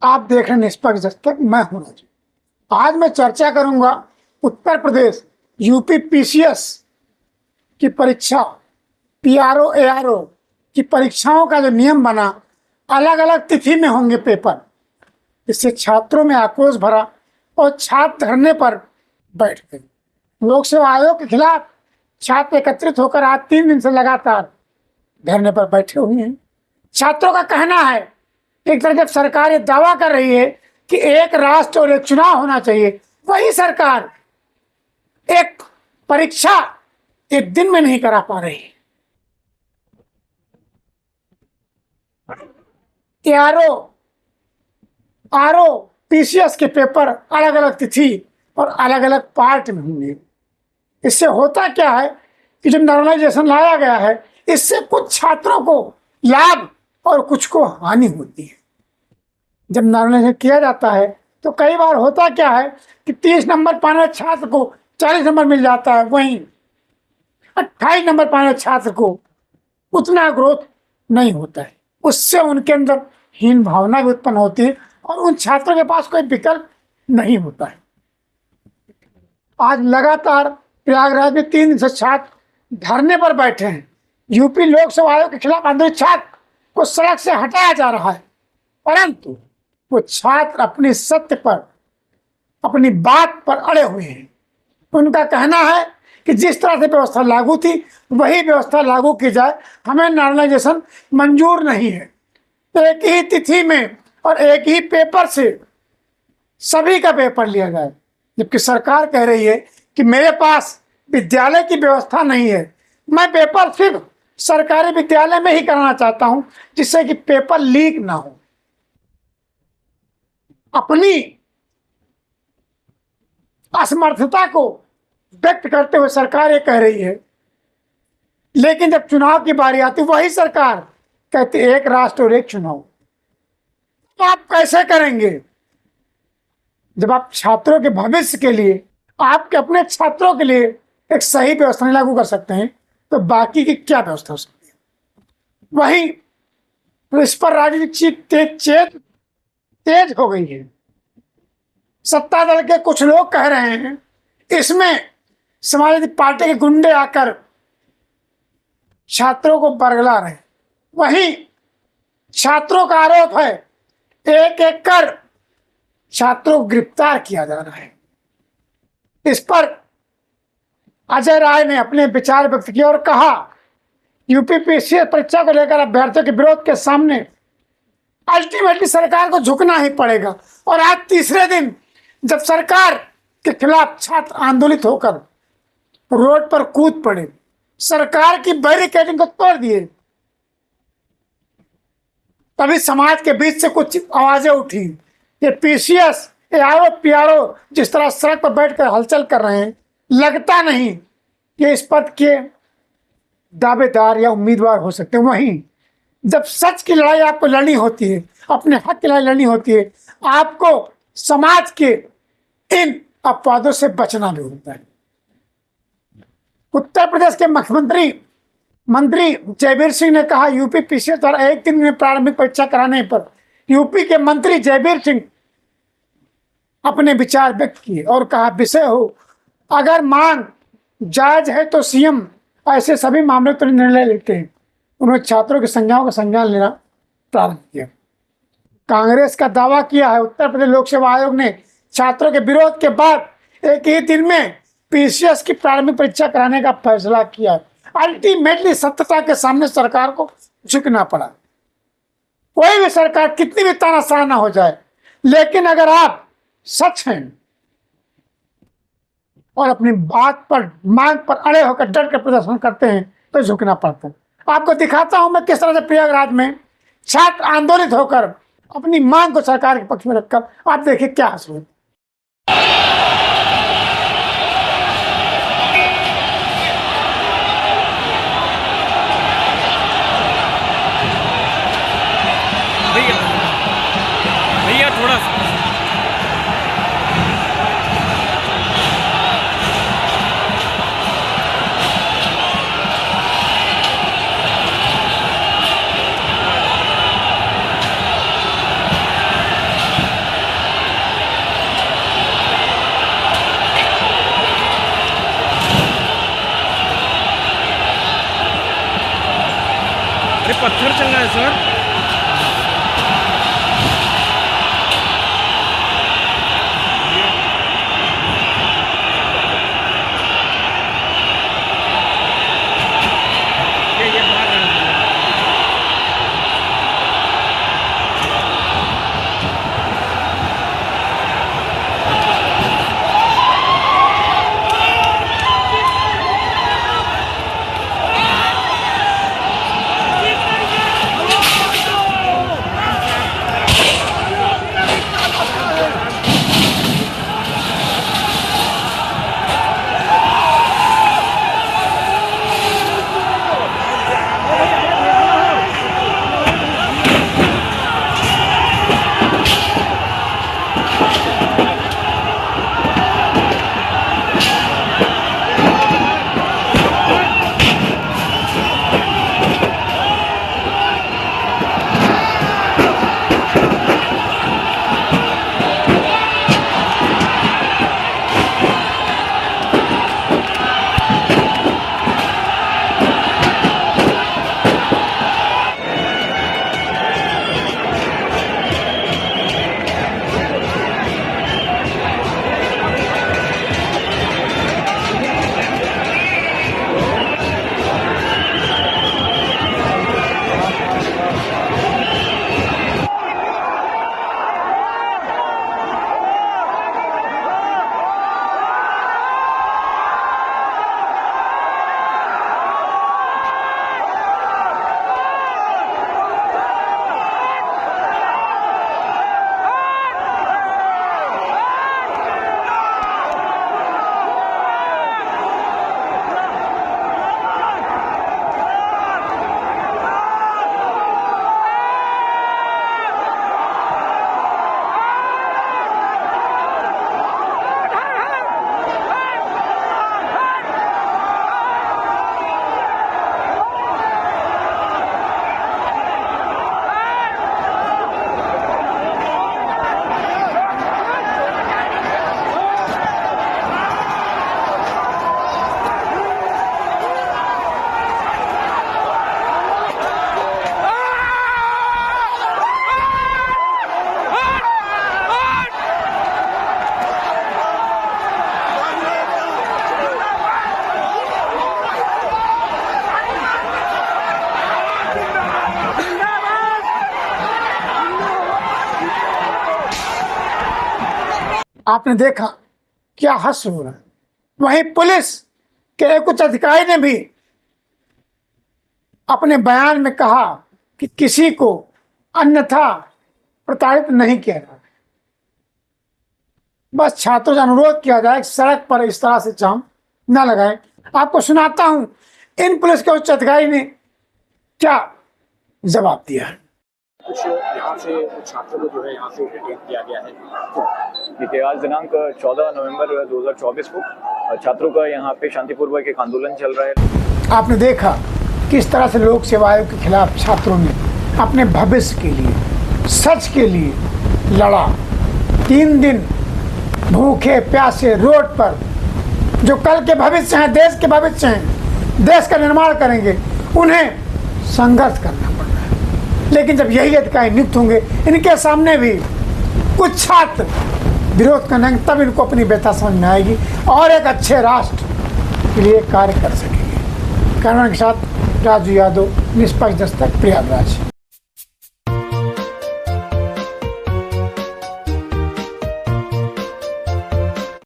आप देख रहे हैं निष्पक्ष दस्तक, मैं हूं राजू। आज मैं चर्चा करूंगा उत्तर प्रदेश यूपी पीसीएस की परीक्षा, पीआरओ एआरओ की परीक्षाओं का जो नियम बना, अलग अलग तिथि में होंगे पेपर। इससे छात्रों में आक्रोश भरा और छात्र धरने पर बैठ गए। लोक सेवा आयोग के खिलाफ छात्र एकत्रित होकर आज 3 दिन से लगातार धरने पर बैठे हुए हैं। छात्रों का कहना है, एक तरफ जब सरकार ये दावा कर रही है कि एक राष्ट्र और एक चुनाव होना चाहिए, वही सरकार एक परीक्षा एक दिन में नहीं करा पा रही है। एआरओ आरओ पीसीएस के पेपर अलग अलग तिथि और अलग अलग पार्ट में होंगे। इससे होता क्या है कि जब नॉर्मलाइजेशन लाया गया है, इससे कुछ छात्रों को लाभ और कुछ को हानि होती है। जब नॉर्मलाइजेशन किया जाता है तो कई बार होता क्या है कि 30 नंबर पाने वाले छात्र को 40 नंबर मिल जाता है, वहीं 28 नंबर पाने वाले छात्र को उतना ग्रोथ नहीं होता है। उससे उनके अंदर हीन भावना भी उत्पन्न होती है और उन छात्रों के पास कोई विकल्प नहीं होता है। आज लगातार प्रयागराज में 3 दिन से छात्र धरने पर बैठे हैं। यूपी लोक सेवा आयोग के खिलाफ आंदोलित छात्र को सड़क से हटाया जा रहा है, परंतु वो छात्र अपनी सत्य पर, अपनी बात पर अड़े हुए हैं। उनका कहना है कि जिस तरह से व्यवस्था लागू थी वही व्यवस्था लागू की जाए, हमें नॉर्मलाइजेशन मंजूर नहीं है। एक ही तिथि में और एक ही पेपर से सभी का पेपर लिया जाए, जबकि सरकार कह रही है कि मेरे पास विद्यालय की व्यवस्था नहीं है, मैं पेपर सिर्फ सरकारी विद्यालय में ही कराना चाहता हूं जिससे कि पेपर लीक ना हो। अपनी असमर्थता को व्यक्त करते हुए सरकार ये कह रही है, लेकिन जब चुनाव की बारी आती वही सरकार कहती एक राष्ट्र और एक चुनाव। तो आप कैसे करेंगे जब आप छात्रों के भविष्य के लिए, आपके अपने छात्रों के लिए एक सही व्यवस्था नहीं लागू कर सकते हैं, तो बाकी की क्या व्यवस्था हो सकती है। वहीं तो इस पर राजनीतिक तेज हो गई है। सत्ता दल के कुछ लोग कह रहे हैं इसमें समाजवादी पार्टी के गुंडे आकर छात्रों को बरगला रहे। वहीं छात्रों का आरोप है एक एक कर छात्रों को गिरफ्तार किया जा रहा है। इस पर अजय राय ने अपने विचार व्यक्त किए और कहा, यूपी पीसीएस परीक्षा को लेकर अभ्यर्थियों के विरोध के सामने अल्टीमेटली सरकार को झुकना ही पड़ेगा। और आज तीसरे दिन जब सरकार के खिलाफ छात्र आंदोलित होकर रोड पर कूद पड़े, सरकार की बैरिकेडिंग को तोड़ दिए, तभी समाज के बीच से कुछ आवाजें उठी। ये पीसीएस एआरओ पीआरओ जिस तरह सड़क पर बैठकर हलचल कर रहे हैं, लगता नहीं कि इस पद के दावेदार या उम्मीदवार हो सकते हैं। वहीं जब सच की लड़ाई आपको लड़नी होती है, अपने हक की लड़ाई लड़नी होती है, आपको समाज के इन अपवादों से बचना भी होता है। उत्तर प्रदेश के मंत्री जयवीर सिंह ने कहा, यूपी पीसीएस द्वारा एक दिन में प्रारंभिक परीक्षा कराने पर यूपी के मंत्री जयवीर सिंह अपने विचार व्यक्त किए और कहा, विषय हो अगर मांग जायज है तो सीएम ऐसे सभी मामले पर निर्णय लेते हैं। उन्होंने छात्रों की संज्ञाओं का संज्ञान लेना प्रारंभ किया। कांग्रेस का दावा किया है उत्तर प्रदेश लोक सेवा आयोग ने छात्रों के विरोध के बाद एक ही दिन में पीसीएस की प्रारंभिक परीक्षा कराने का फैसला किया। अल्टीमेटली सत्यता के सामने सरकार को झुकना पड़ा। कोई भी सरकार कितनी भी तानाशाह ना हो जाए, लेकिन अगर आप सच हैं और अपनी बात पर, मांग पर अड़े होकर डट कर प्रदर्शन करते हैं तो झुकना पड़ता है। आपको दिखाता हूं मैं किस तरह से प्रयागराज में छात्र आंदोलित होकर अपनी मांग को सरकार के पक्ष में रखकर, आप देखिए क्या हासिल होता है। भैया थोड़ा सा पत्थर चंगा है सर। ये भाग रहे हैं। आपने देखा क्या हश्र हो रहा है। वहीं पुलिस के एक उच्च अधिकारी ने भी अपने बयान में कहा कि किसी को अन्यथा प्रताड़ित नहीं किया जाए। बस छात्रों से अनुरोध किया जाए कि सड़क पर इस तरह से जाम न लगाएं। आपको सुनाता हूं इन पुलिस के उच्च अधिकारी ने क्या जवाब दिया है। कुछ यहाँ से छात्रों को जो है यहाँ से डिटेन किया गया है। देखिए, आज दिनांक 14 नवंबर 2024 को छात्रों का यहाँ पे शांतिपूर्वक एक आंदोलन चल रहा है। आपने देखा किस तरह से लोक सेवा आयोग के खिलाफ छात्रों ने अपने भविष्य के लिए, सच के लिए लड़ा। 3 दिन भूखे प्यासे रोड पर, जो कल के भविष्य हैं, देश के भविष्य हैं, देश का निर्माण करेंगे, उन्हें संघर्ष करना पड़ रहा है। लेकिन जब यही अधिकारी नियुक्त होंगे, इनके सामने भी कुछ छात्र विरोध करेंगे, तब इनको अपनी व्यथा समझ में आएगी और एक अच्छे राष्ट्र के लिए कार्य कर सकेंगे। कैमरा के साथ राजू यादव, निष्पक्ष दस्तक, प्रयागराज।